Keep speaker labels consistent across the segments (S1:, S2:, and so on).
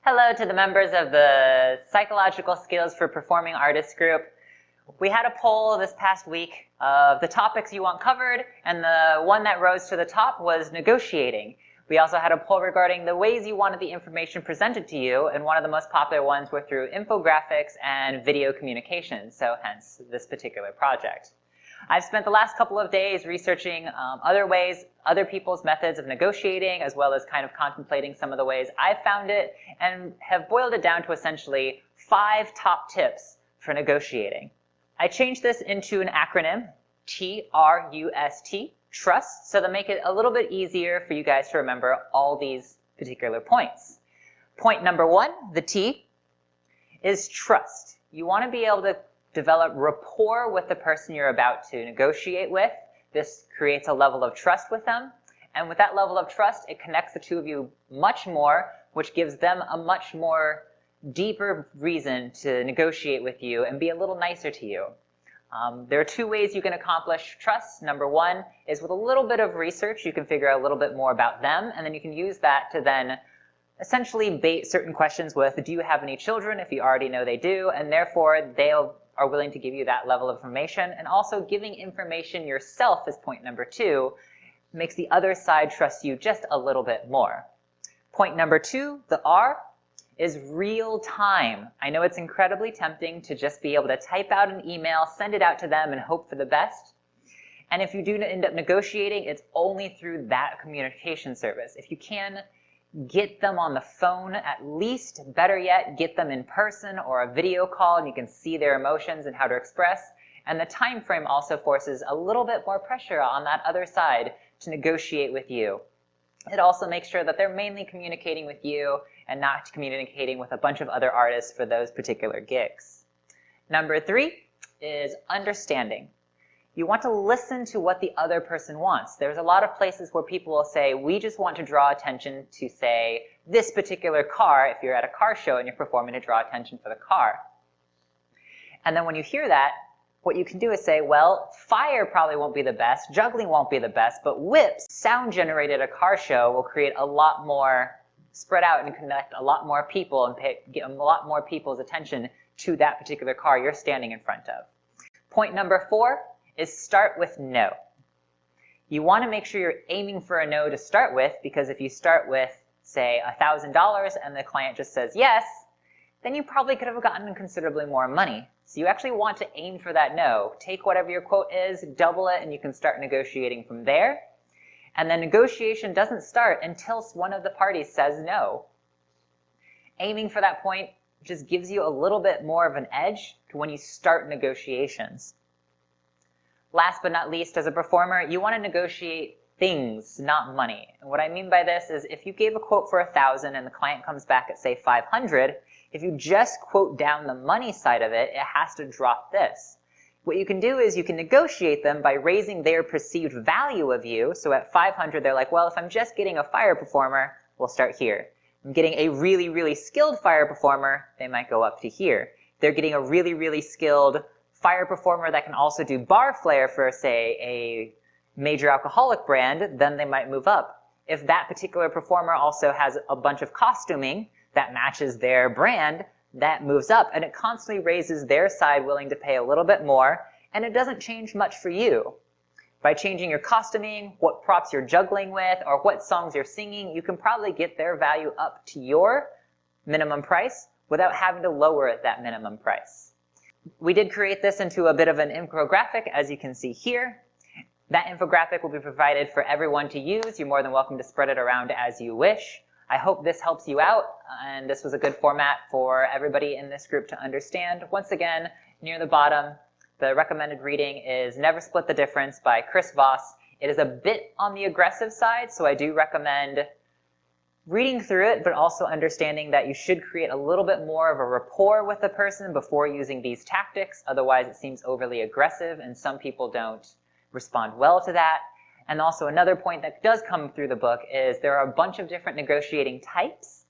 S1: Hello to the members of the Psychological Skills for Performing Artists group. We had a poll this past week of the topics you want covered, and the one that rose to the top was negotiating. We also had a poll regarding the ways you wanted the information presented to you, and one of the most popular ones were through infographics and video communication, so hence this particular project. I've spent the last couple of days researching other ways, other people's methods of negotiating, as well as kind of contemplating some of the ways I've found it, and have boiled it down to essentially 5 top tips for negotiating. I changed this into an acronym, TRUST, trust, so to make it a little bit easier for you guys to remember all these particular points. Point number 1, the T, is trust. You want to be able to develop rapport with the person you're about to negotiate with. This creates a level of trust with them, and with that level of trust, it connects the two of you much more, which gives them a much more deeper reason to negotiate with you and be a little nicer to you. There are 2 ways you can accomplish trust. Number 1 is with a little bit of research, you can figure out a little bit more about them, and then you can use that to then essentially bait certain questions with, do you have any children, if you already know they do, and therefore they are willing to give you that level of information. And also giving information yourself is point number 2, makes the other side trust you just a little bit more. Point number 2, the R, is real time. I know it's incredibly tempting to just be able to type out an email, send it out to them, and hope for the best. And if you do end up negotiating, it's only through that communication service. If you can get them on the phone, at least, better yet, get them in person or a video call and you can see their emotions and how to express. And the time frame also forces a little bit more pressure on that other side to negotiate with you. It also makes sure that they're mainly communicating with you and not communicating with a bunch of other artists for those particular gigs. Number 3 is understanding. You want to listen to what the other person wants. There's a lot of places where people will say, we just want to draw attention to, say, this particular car, if you're at a car show and you're performing to draw attention for the car. And then when you hear that, what you can do is say, well, fire probably won't be the best, juggling won't be the best, but whips, sound generated at a car show, will create a lot more, spread out and connect a lot more people and get a lot more people's attention to that particular car you're standing in front of. Point number 4 is start with no. You want to make sure you're aiming for a no to start with, because if you start with, say, $1,000 and the client just says yes, then you probably could have gotten considerably more money. So you actually want to aim for that no. Take whatever your quote is, double it, and you can start negotiating from there. And then negotiation doesn't start until one of the parties says no. Aiming for that point just gives you a little bit more of an edge to when you start negotiations. Last but not least, as a performer, you want to negotiate things, not money. And what I mean by this is if you gave a quote for $1,000 and the client comes back at, say, $500, if you just quote down the money side of it, it has to drop this. What you can do is you can negotiate them by raising their perceived value of you. So at $500, they're like, well, if I'm just getting a fire performer, we'll start here. If I'm getting a really, really skilled fire performer, they might go up to here. If they're getting a really, really skilled fire performer that can also do bar flair for, say, a major alcoholic brand, then they might move up. If that particular performer also has a bunch of costuming that matches their brand, that moves up, and it constantly raises their side willing to pay a little bit more, and it doesn't change much for you. By changing your costuming, what props you're juggling with, or what songs you're singing, you can probably get their value up to your minimum price without having to lower that minimum price. We did create this into a bit of an infographic, as you can see here. That infographic will be provided for everyone to use. You're more than welcome to spread it around as you wish. I hope this helps you out, and this was a good format for everybody in this group to understand. Once again, near the bottom, the recommended reading is Never Split the Difference by Chris Voss. It is a bit on the aggressive side, so I do recommend reading through it, but also understanding that you should create a little bit more of a rapport with the person before using these tactics. Otherwise, it seems overly aggressive, and some people don't respond well to that. And also another point that does come through the book is there are a bunch of different negotiating types.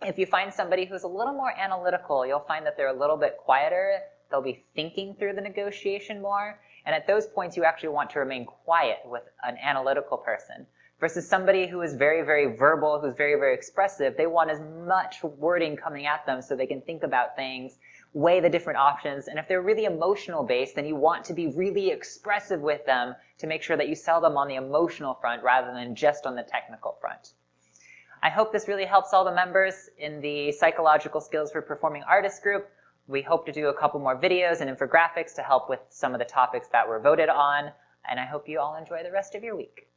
S1: If you find somebody who's a little more analytical, you'll find that they're a little bit quieter. They'll be thinking through the negotiation more. And at those points, you actually want to remain quiet with an analytical person. versus somebody who is very, very verbal, who's very, very expressive. They want as much wording coming at them so they can think about things, weigh the different options. And if they're really emotional based, then you want to be really expressive with them to make sure that you sell them on the emotional front rather than just on the technical front. I hope this really helps all the members in the Psychological Skills for Performing Artists group. We hope to do a couple more videos and infographics to help with some of the topics that were voted on. And I hope you all enjoy the rest of your week.